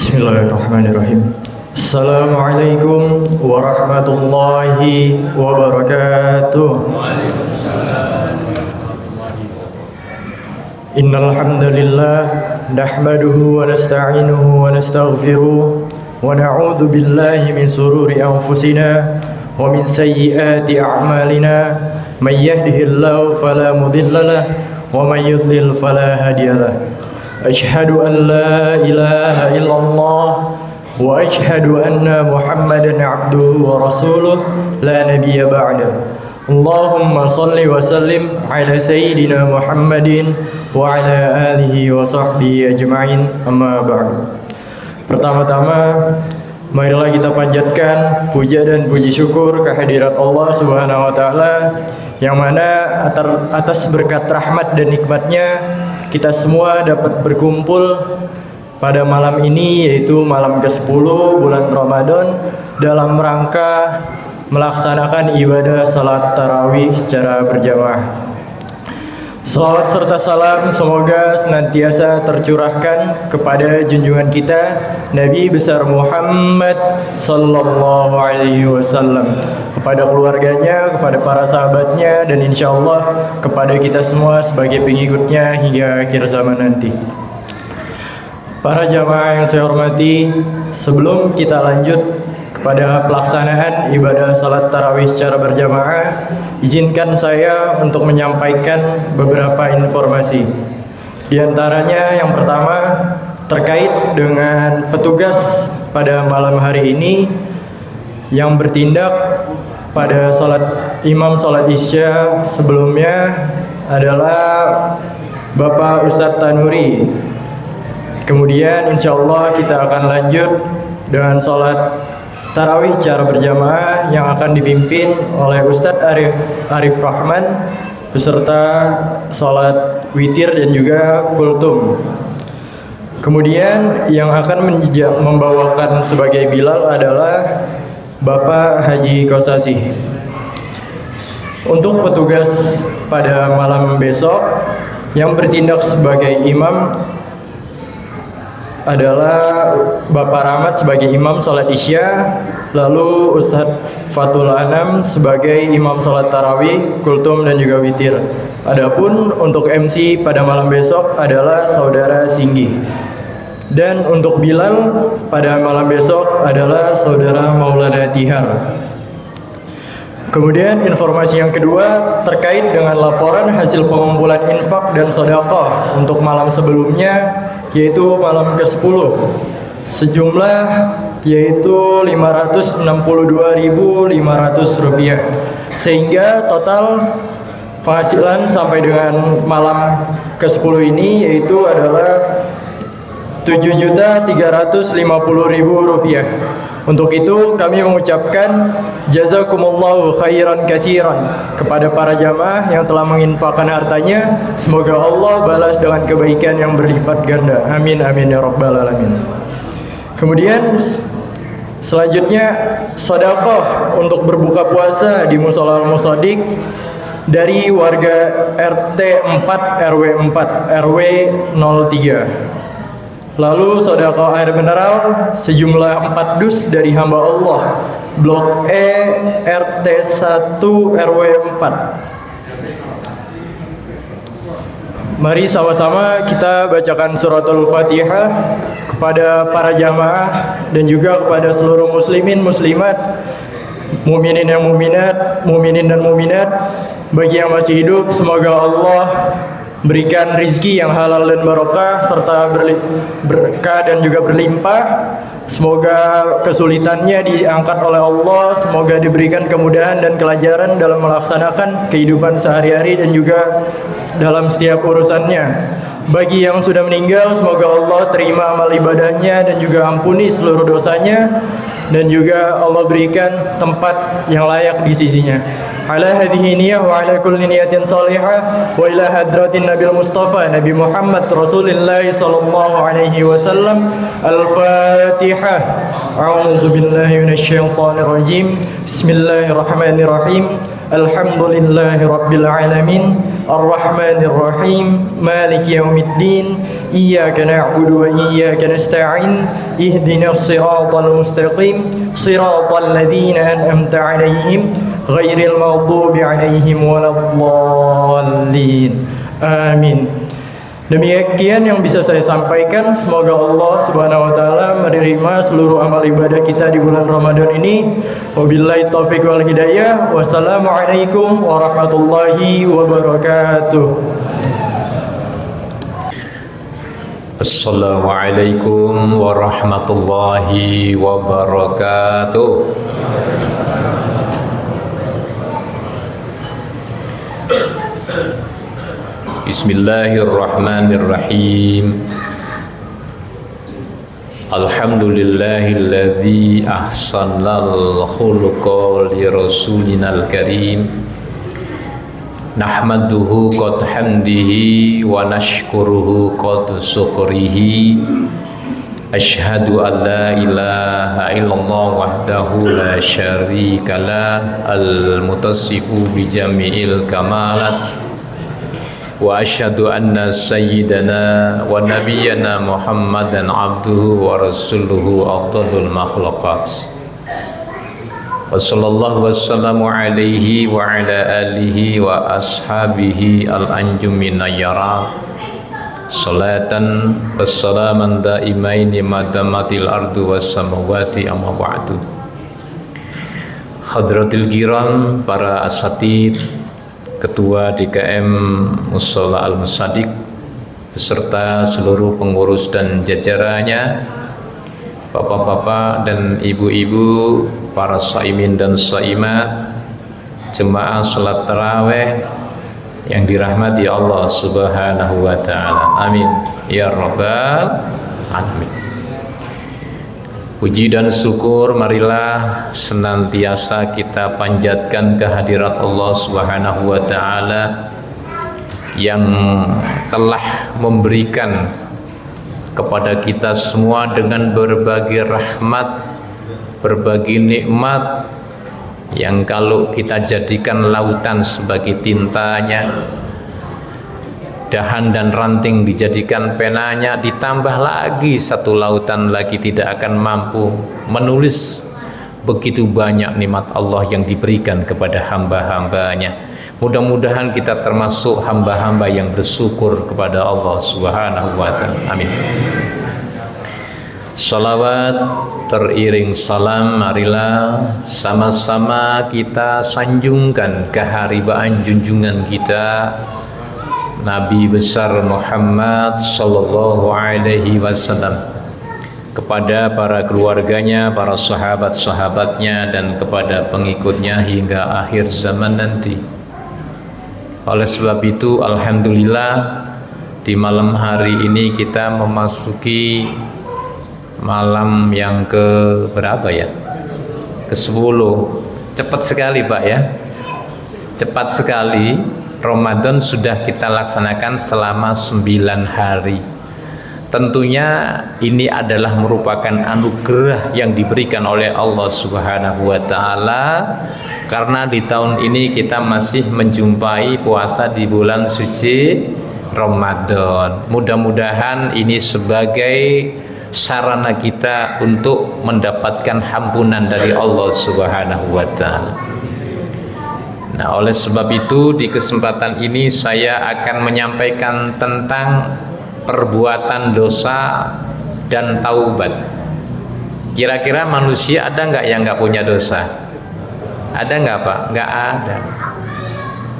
Bismillahirrahmanirrahim. Assalamualaikum warahmatullahi wabarakatuh. Innal hamdalillah nahmaduhu wa nasta'inuhu wa nastaghfiruh wa na'udzu billahi min shururi anfusina wa min sayyiati a'malina. May yahdihillahu fala mudilla lahu wa may yudlil fala hadiya lahu. Asyhadu an la ilaha illallah wa asyhadu anna Muhammadan abduhu wa rasuluh la nabiyya ba'da. Allahumma salli wa sallim ala sayyidina Muhammadin wa ala alihi wa sahbihi ajma'in, amma ba'du. Pertama-tama marilah kita panjatkan puja dan puji syukur kehadirat Allah Subhanahu wa taala yang mana atas berkat rahmat dan nikmatnya kita semua dapat berkumpul pada malam ini, yaitu malam ke-10 bulan Ramadan, dalam rangka melaksanakan ibadah salat tarawih secara berjamaah. Salawat serta salam semoga senantiasa tercurahkan kepada junjungan kita Nabi besar Muhammad sallallahu alaihi wasallam, kepada keluarganya, kepada para sahabatnya, dan insyaallah kepada kita semua sebagai pengikutnya hingga akhir zaman nanti. Para jamaah yang saya hormati, sebelum kita lanjut pada pelaksanaan ibadah salat tarawih secara berjamaah, izinkan saya untuk menyampaikan beberapa informasi. Di antaranya yang pertama terkait dengan petugas pada malam hari ini yang bertindak pada imam salat Isya sebelumnya adalah Bapak Ustadz Tanuri. Kemudian insyaallah kita akan lanjut dengan salat tarawih secara berjamaah yang akan dipimpin oleh Ustadz Arif Rahman beserta sholat witir dan juga kultum. Kemudian yang akan membawakan sebagai Bilal adalah Bapak Haji Kosasi. Untuk petugas pada malam besok yang bertindak sebagai imam adalah Bapak Rahmat sebagai imam salat Isya, lalu Ustadz Fatul Anam sebagai imam salat tarawih, kultum dan juga witir. Adapun untuk MC pada malam besok adalah Saudara Singgi. Dan untuk Bilal pada malam besok adalah Saudara Maulana Tihar. Kemudian informasi yang kedua terkait dengan laporan hasil pengumpulan infak dan sedekah untuk malam sebelumnya, yaitu malam ke-10, sejumlah yaitu Rp562.500, sehingga total penghasilan sampai dengan malam ke-10 ini yaitu adalah Rp7.350.000. Untuk itu kami mengucapkan jazakumullahu khairan katsiran kepada para jamaah yang telah menginfakkan hartanya. Semoga Allah balas dengan kebaikan yang berlipat ganda. Amin amin ya rabbal alamin. Kemudian selanjutnya sedekah untuk berbuka puasa di Mushola Al-Musaddiq dari warga RT 4 RW 4 RW 03. Lalu sedekah air mineral sejumlah 4 dus dari hamba Allah, Blok E RT 1 RW 4. Mari sama-sama kita bacakan suratul Fatihah kepada para jamaah dan juga kepada seluruh muslimin muslimat, mukminin yang mukminat, mukminin dan mukminat. Bagi yang masih hidup, semoga Allah berikan rizki yang halal dan barokah serta berkah dan juga berlimpah. Semoga kesulitannya diangkat oleh Allah, semoga diberikan kemudahan dan kelancaran dalam melaksanakan kehidupan sehari-hari dan juga dalam setiap urusannya. Bagi yang sudah meninggal, semoga Allah terima amal ibadahnya dan juga ampuni seluruh dosanya, dan juga Allah berikan tempat yang layak di sisinya. Ala hadhihi niyah wa ala kulli niyatin salihah wa ila hadratin Nabil Mustafa Nabi Muhammad Rasulullah sallallahu alaihi wasallam. Al-Fatihah. A'udzu billahi minasyaitonir rajim. Bismillahirrahmanirrahim. Alhamdulillahi Rabbil Alamin Ar-Rahmanir Rahim Maliki Yawmiddin Iyyaka na'budu wa iyyaka nasta'in Ihdinas siratal mustaqim Siratal ladzina an'amta 'alaihim ghairil maghdubi 'alaihim waladdallin. Amin. Demikian yang bisa saya sampaikan. Semoga Allah Subhanahu wa taala menerima seluruh amal ibadah kita di bulan Ramadan ini. Wabillahi taufiq wal hidayah. Wassalamualaikum warahmatullahi wabarakatuh. Assalamualaikum warahmatullahi wabarakatuh. Bismillahirrahmanirrahim. Alhamdulillahilladzi ahsanal khuluqa li rasulinal karim. Nahmaduhu qad hamdihi wa nashkuruhu qad syukrihi. Asyhadu an la ilaha illallah wahdahu la syarikalah al-mutassifu bi jami'il kamalat. Wa asyhadu anna sayyidana wa nabiyyana Muhammadan abduhu wa rasuluhu afdalul makhluqat. Wa sallallahu wasallamu alaihi wa ala alihi wa ashabihi al-anjumin nayyara. Salatan wassalaman daimaini madamatil ardu was samawati amma ba'du. Hadratil kiram, para asatid, Ketua DKM Mushola Al-Musaddiq beserta seluruh pengurus dan jajarannya, bapak-bapak dan ibu-ibu, para shaimin dan shaimat, jemaah salat tarawih yang dirahmati Allah Subhanahu wa taala. Amin ya rabbal alamin. Puji dan syukur marilah senantiasa kita panjatkan kehadirat Allah Subhanahu wa taala yang telah memberikan kepada kita semua dengan berbagai rahmat, berbagai nikmat yang kalau kita jadikan lautan sebagai tintanya, dahan dan ranting dijadikan penanya, ditambah lagi satu lautan lagi, tidak akan mampu menulis begitu banyak nikmat Allah yang diberikan kepada hamba-hambanya. Mudah-mudahan kita termasuk hamba-hamba yang bersyukur kepada Allah Subhanahu wa ta'ala. Amin. Salawat teriring salam, marilah sama-sama kita sanjungkan keharibaan junjungan kita Nabi besar Muhammad sallallahu alaihi wasallam, kepada para keluarganya, para sahabat-sahabatnya, dan kepada pengikutnya hingga akhir zaman nanti. Oleh sebab itu, alhamdulillah, di malam hari ini kita memasuki malam yang ke berapa ya? Ke-10. Cepat sekali Pak ya. Cepat sekali. Ramadan sudah kita laksanakan selama 9 hari. Tentunya ini adalah merupakan anugerah yang diberikan oleh Allah Subhanahu wa ta'ala, karena di tahun ini kita masih menjumpai puasa di bulan suci Ramadan. Mudah-mudahan ini sebagai sarana kita untuk mendapatkan ampunan dari Allah Subhanahu wa ta'ala. Nah, oleh sebab itu di kesempatan ini saya akan menyampaikan tentang perbuatan dosa dan taubat. Kira-kira manusia ada nggak yang nggak punya dosa? Ada nggak Pak? Nggak ada.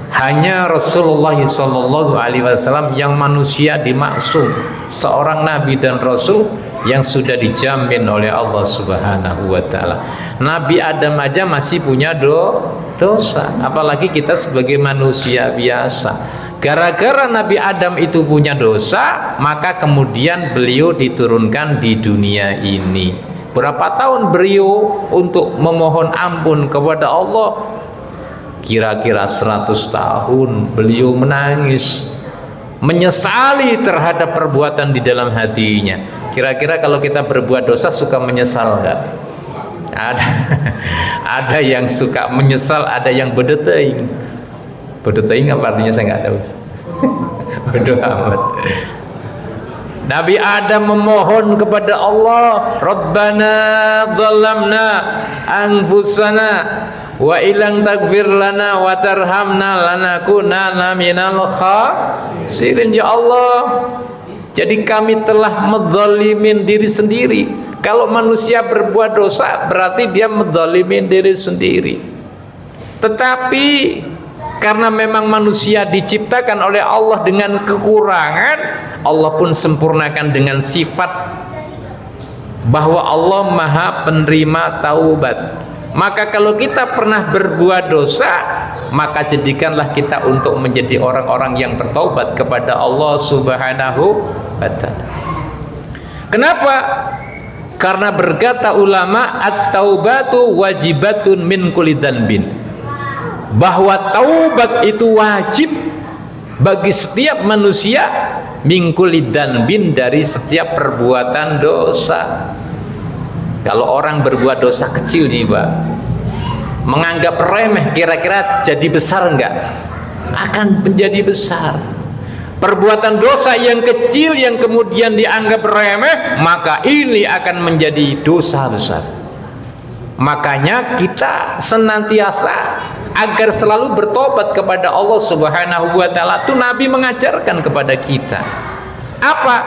Hanya Rasulullah SAW yang manusia dimaksum, seorang nabi dan rasul yang sudah dijamin oleh Allah Subhanahu wa ta'ala. Nabi Adam aja masih punya dosa, apalagi kita sebagai manusia biasa. Gara-gara Nabi Adam itu punya dosa, maka kemudian beliau diturunkan di dunia ini. Berapa tahun beliau untuk memohon ampun kepada Allah? Kira-kira 100 tahun beliau menangis, menyesali terhadap perbuatan di dalam hatinya. Kira-kira kalau kita berbuat dosa suka menyesal enggak? Ada ada yang suka menyesal, ada yang bedeteing. Bedeteing apa artinya saya nggak tahu. Bodoh amat. Nabi Adam memohon kepada Allah, Rabbana zalamna anfusana wa ilang tagfir lana wa tarhamna lanakunanna minal khasirin. Ya Allah, jadi kami telah menzalimin diri sendiri. Kalau manusia berbuat dosa berarti dia menzalimin diri sendiri. Tetapi karena memang manusia diciptakan oleh Allah dengan kekurangan, Allah pun sempurnakan dengan sifat bahwa Allah Maha penerima taubat. Maka kalau kita pernah berbuat dosa, maka jadikanlah kita untuk menjadi orang-orang yang bertaubat kepada Allah Subhanahu wa ta'ala. Kenapa? Karena berkata ulama, at-taubatu wajibatun min kulli dzanbin, bahwa taubat itu wajib bagi setiap manusia min kulli dzanbin, dari setiap perbuatan dosa. Kalau orang berbuat dosa kecil nih Pak, menganggap remeh, kira-kira jadi besar enggak? Akan menjadi besar. Perbuatan dosa yang kecil yang kemudian dianggap remeh, maka ini akan menjadi dosa besar. Makanya kita senantiasa agar selalu bertobat kepada Allah Subhanahu wa ta'ala. Itu Nabi mengajarkan kepada kita. Apa?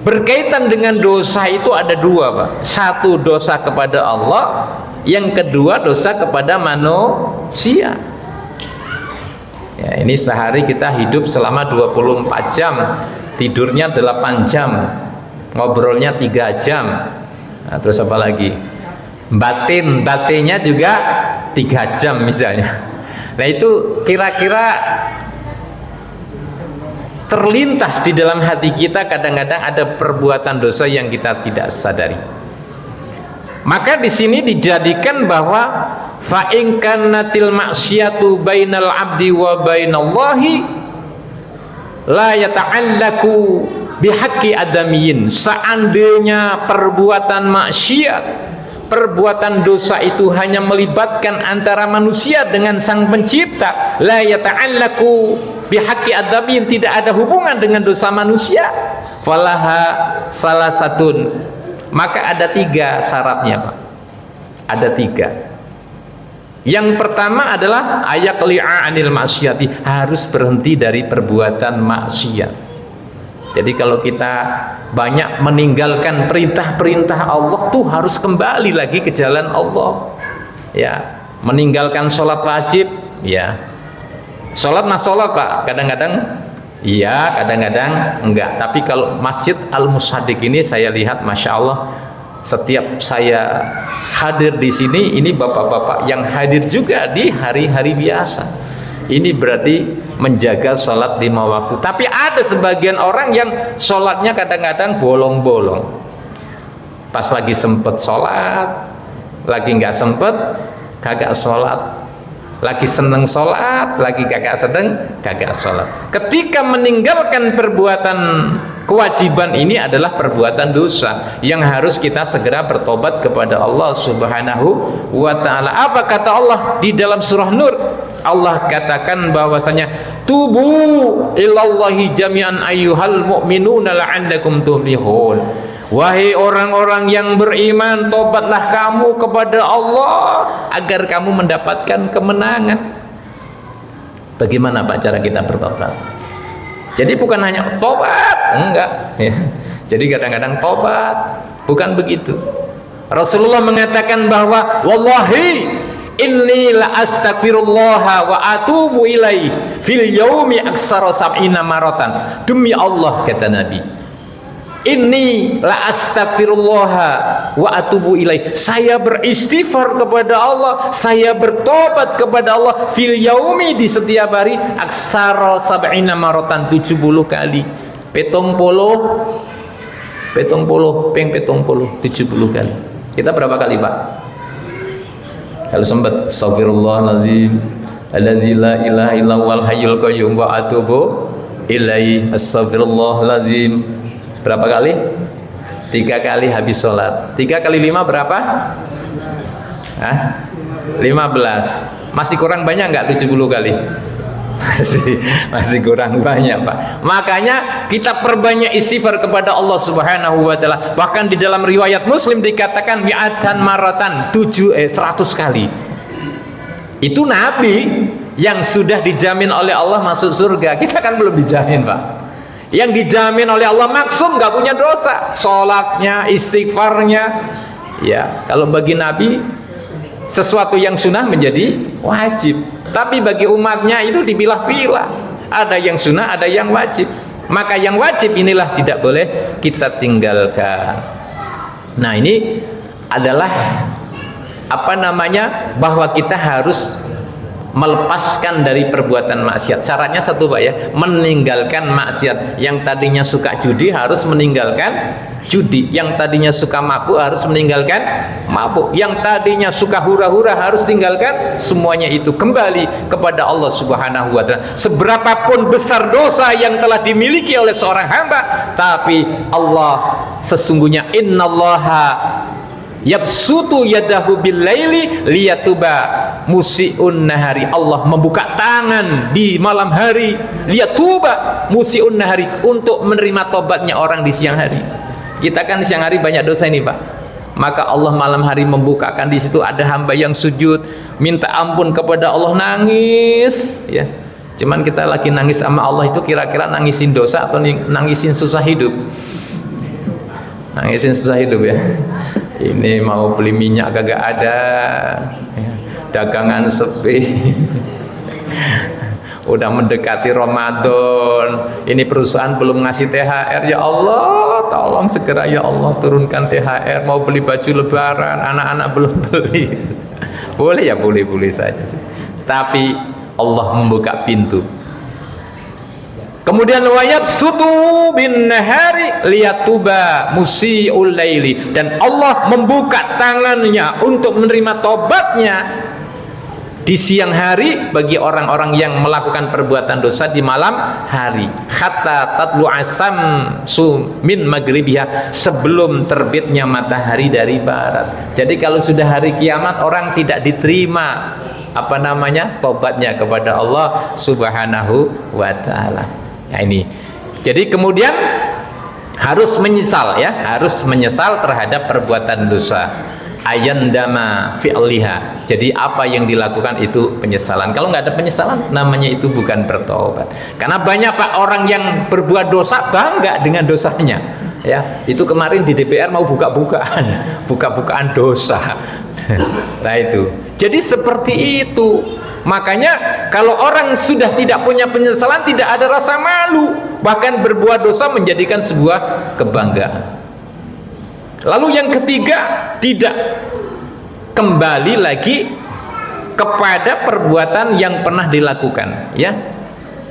Berkaitan dengan dosa itu ada dua, Pak. Satu, dosa kepada Allah. Yang kedua, dosa kepada manusia. Ya, ini sehari kita hidup selama 24 jam, tidurnya 8 jam, ngobrolnya 3 jam. Nah, terus apa lagi? Batinnya juga 3 jam misalnya. Nah, itu kira-kira terlintas di dalam hati kita, kadang-kadang ada perbuatan dosa yang kita tidak sadari. Maka di sini dijadikan bahwa fa in kanatil ma'siyatu bainal abdi wa bainallahi la yata'allaku bihaqqi adamiyin. Seandainya perbuatan maksiat, perbuatan dosa itu hanya melibatkan antara manusia dengan sang pencipta, la yata'allaku bihaqqi adamiyin, tidak ada hubungan dengan dosa manusia, falaha salah satun, maka ada 3 syaratnya, Pak. Ada 3. Yang pertama adalah ayaqli'a anil maksiati, harus berhenti dari perbuatan maksiat. Jadi kalau kita banyak meninggalkan perintah-perintah Allah, tuh harus kembali lagi ke jalan Allah. Ya, meninggalkan sholat wajib, ya. Sholat mas sholat, Pak. Kadang-kadang iya, kadang-kadang enggak. Tapi kalau Masjid Al-Musaddiq ini saya lihat, masya Allah, setiap saya hadir di sini, ini bapak-bapak yang hadir juga di hari-hari biasa. Ini berarti menjaga sholat 5 waktu. Tapi ada sebagian orang yang sholatnya kadang-kadang bolong-bolong. Pas lagi sempet sholat, lagi nggak sempet, kagak sholat. Lagi seneng sholat, lagi kagak sedang, kagak sholat. Ketika meninggalkan perbuatan kewajiban ini adalah perbuatan dosa yang harus kita segera bertobat kepada Allah Subhanahu wa ta'ala. Apa kata Allah di dalam surah Nur? Allah katakan bahwasanya tubu ilallahi jami'an ayyuhal mu'minuna la'allakum tuflihun. Wahai orang-orang yang beriman, tobatlah kamu kepada Allah agar kamu mendapatkan kemenangan. Bagaimana Pak cara kita bertobat? Jadi bukan hanya tobat, enggak ya. Jadi kadang-kadang tobat, bukan begitu. Rasulullah mengatakan bahwa wallahi inni la astaghfirullah wa atubu ilaih fil yaumi aksara sab'ina maratan. Demi Allah, kata Nabi, inni la astaghfirullah wa atubu ilaih, saya beristighfar kepada Allah, saya bertobat kepada Allah fil yaumi, di setiap hari, aksara sab'ina maratan, 70 kali. Petong puluh ping 70 kali. Kita berapa kali, Pak? Kalau sempat, astagfirullahaladzim alladzi la ilaha illa huwal hayyul qayyum wa atubu ilaihi, astagfirullahaladzim. Berapa kali? 3 kali habis sholat. 3 kali 5 berapa? Hah? 15. Masih kurang banyak nggak 70 kali? Masih kurang banyak, Pak. Makanya kita perbanyak istighfar kepada Allah Subhanahu wa taala. Bahkan di dalam riwayat Muslim dikatakan mi'atan maratan, 100 kali. Itu Nabi yang sudah dijamin oleh Allah masuk surga. Kita kan belum dijamin, Pak. Yang dijamin oleh Allah maksum, nggak punya dosa, sholatnya, istighfarnya. Ya, kalau bagi Nabi sesuatu yang sunnah menjadi wajib. Tapi bagi umatnya itu dipilah-pilah. Ada yang sunnah, ada yang wajib. Maka yang wajib inilah tidak boleh kita tinggalkan. Nah, ini adalah bahwa kita harus melepaskan dari perbuatan maksiat. Syaratnya satu, Pak ya, meninggalkan maksiat. Yang tadinya suka judi harus meninggalkan judi, yang tadinya suka mabuk harus meninggalkan mabuk, yang tadinya suka hura-hura harus tinggalkan semuanya itu, kembali kepada Allah Subhanahu wa taala. Seberapapun besar dosa yang telah dimiliki oleh seorang hamba, tapi Allah sesungguhnya innallaha yabsutu yadahu bil-laili liyatuba musiun nahari. Allah membuka tangan di malam hari, liyatuba musiun nahari, untuk menerima tobatnya orang di siang hari. Kita kan siang hari banyak dosa ini, Pak. Maka Allah malam hari membukakan, di situ ada hamba yang sujud minta ampun kepada Allah, nangis ya. Cuman kita lagi nangis sama Allah itu kira-kira nangisin dosa atau nangisin susah hidup? Nangisin susah hidup ya. Ini mau beli minyak kagak ada, dagangan sepi. Udah mendekati Ramadan, ini perusahaan belum ngasih THR. Ya Allah, tolong segera ya Allah turunkan THR. Mau beli baju lebaran, anak-anak belum beli. Boleh ya, boleh-boleh saja sih. Tapi Allah membuka pintu. Kemudian wayat sutu bin nahari liyatuba musiul laili, dan Allah membuka tangannya untuk menerima tobatnya di siang hari bagi orang-orang yang melakukan perbuatan dosa di malam hari. Hatta tatlu asam min maghribiha, sebelum terbitnya matahari dari barat. Jadi kalau sudah hari kiamat orang tidak diterima tobatnya kepada Allah Subhanahu wa taala. Nah ini. Jadi kemudian harus menyesal ya, harus menyesal terhadap perbuatan dosa. Ayandama fi'liha. Jadi apa yang dilakukan itu penyesalan. Kalau nggak ada penyesalan, namanya itu bukan bertobat. Karena banyak, Pak, orang yang berbuat dosa bangga dengan dosanya. Ya, itu kemarin di DPR mau buka-bukaan dosa. Nah itu. Jadi seperti itu. Makanya kalau orang sudah tidak punya penyesalan, tidak ada rasa malu, bahkan berbuat dosa menjadikan sebuah kebanggaan. Lalu yang ketiga, tidak kembali lagi kepada perbuatan yang pernah dilakukan, ya.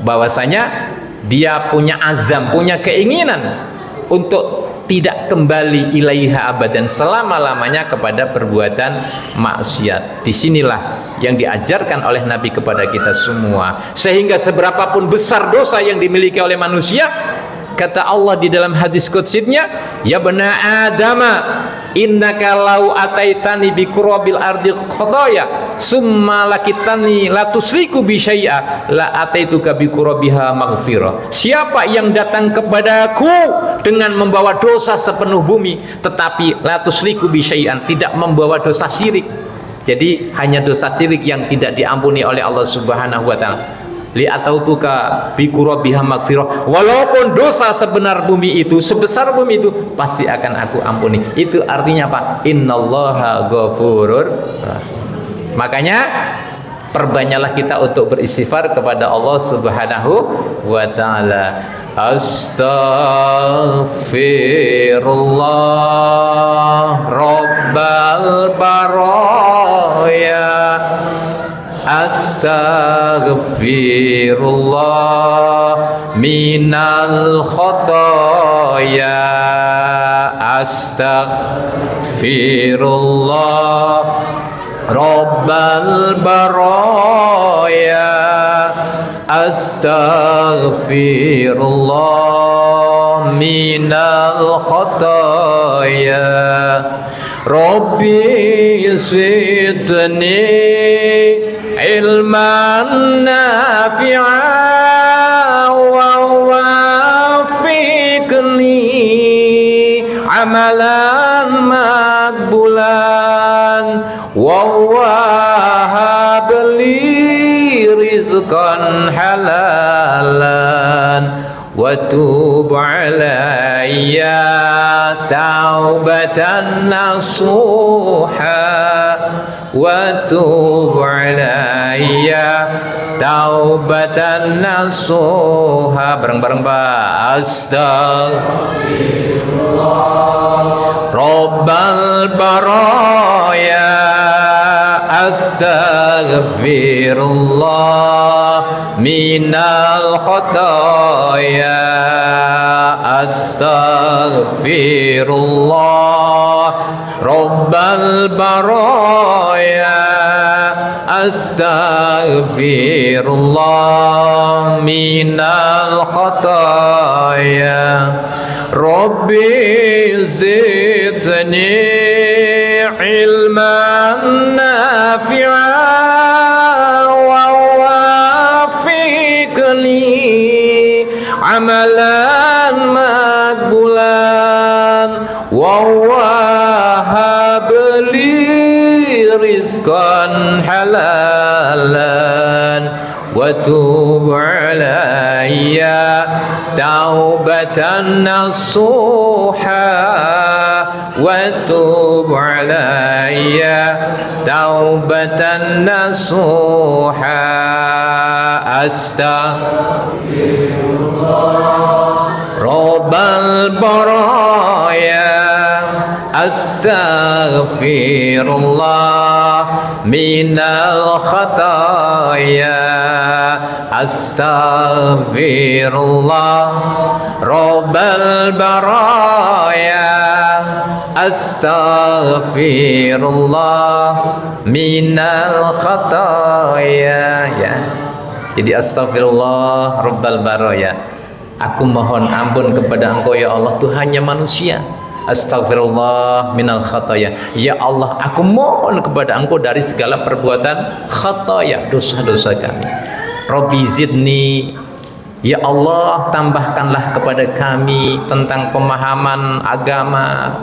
Bahwasanya dia punya azam, punya keinginan untuk tidak kembali ilaiha abadan, selama-lamanya kepada perbuatan maksiat. Disinilah yang diajarkan oleh Nabi kepada kita semua. Sehingga seberapapun besar dosa yang dimiliki oleh manusia, kata Allah di dalam hadis qudsinya, ya bani adama innaka lau ataitani bi qurabil ardi khataya summa lakitani la tusriku bi syai'a la ataituka bi qurabiha maghfirah. Siapa yang datang kepadaku dengan membawa dosa sepenuh bumi, tetapi la tusriku bi syai'an, tidak membawa dosa syirik. Jadi hanya dosa syirik yang tidak diampuni oleh Allah Subhanahu wa taala. Li atautuka bi qurabiha maghfirah, walaupun dosa sebenar bumi itu, sebesar bumi itu, pasti akan aku ampuni. Itu artinya apa? Innallaha ghafurur rahim. Makanya perbanyaklah kita untuk beristighfar kepada Allah Subhanahu wa taala. Astaghfirullah rabbal baraya, astaghfirullah minal khotoya, astaghfirullah rabbal baraya, astaghfirullah minal khotoya, Rabbi zidni ilman nafi'a wa wafiqni amalan makbulan wa wahabli rizqan halalan wa tub alayya taubatan nasuha wa tub alayya taubatan nasuha. Bareng-bareng Pak. Astaghfirullah Rabbal baraya, astaghfirullah minal khataya, astaghfirullah Rabbal baraya, astaghfirullah minal khataya. Rabbi zidni ilman nafi'a wa wafiqni amalan makbulan wa wahabli rizqan halalan wa tub alayya taubatan nasuha wa tub alayya taubatan nasuha. Astaghfirullah Rabbal baraya, astaghfirullah minal khataya, astaghfirullah Rabbal baraya, astaghfirullah minal khataya. Ya. Jadi astaghfirullah Rabbal baraya, aku mohon ampun kepada Engkau ya Allah Tuhannya manusia. Astaghfirullah minal khataya, ya Allah aku mohon kepada Engkau dari segala perbuatan khataya, dosa-dosa kami. Rabbi zidni, ya Allah tambahkanlah kepada kami tentang pemahaman agama,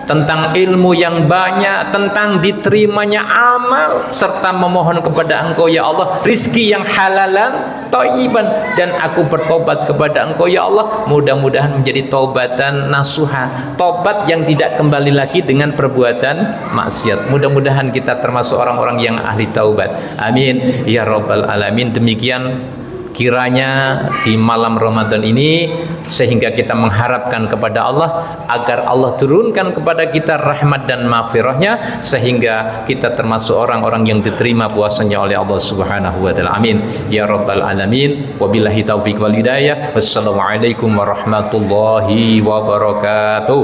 tentang ilmu yang banyak, tentang diterimanya amal, serta memohon kepada Engkau ya Allah rizki yang halalan thayyiban, dan aku bertobat kepada Engkau ya Allah, mudah-mudahan menjadi taubatan nasuha, tobat yang tidak kembali lagi dengan perbuatan maksiat. Mudah-mudahan kita termasuk orang-orang yang ahli taubat, amin ya rabbal alamin. Demikian kiranya di malam Ramadan ini, sehingga kita mengharapkan kepada Allah agar Allah turunkan kepada kita rahmat dan maghfirahnya, sehingga kita termasuk orang-orang yang diterima puasanya oleh Allah Subhanahu wa taala, amin ya rabbal alamin. Wabillahi taufiq wal hidayah. Wassalamualaikum warahmatullahi wabarakatuh.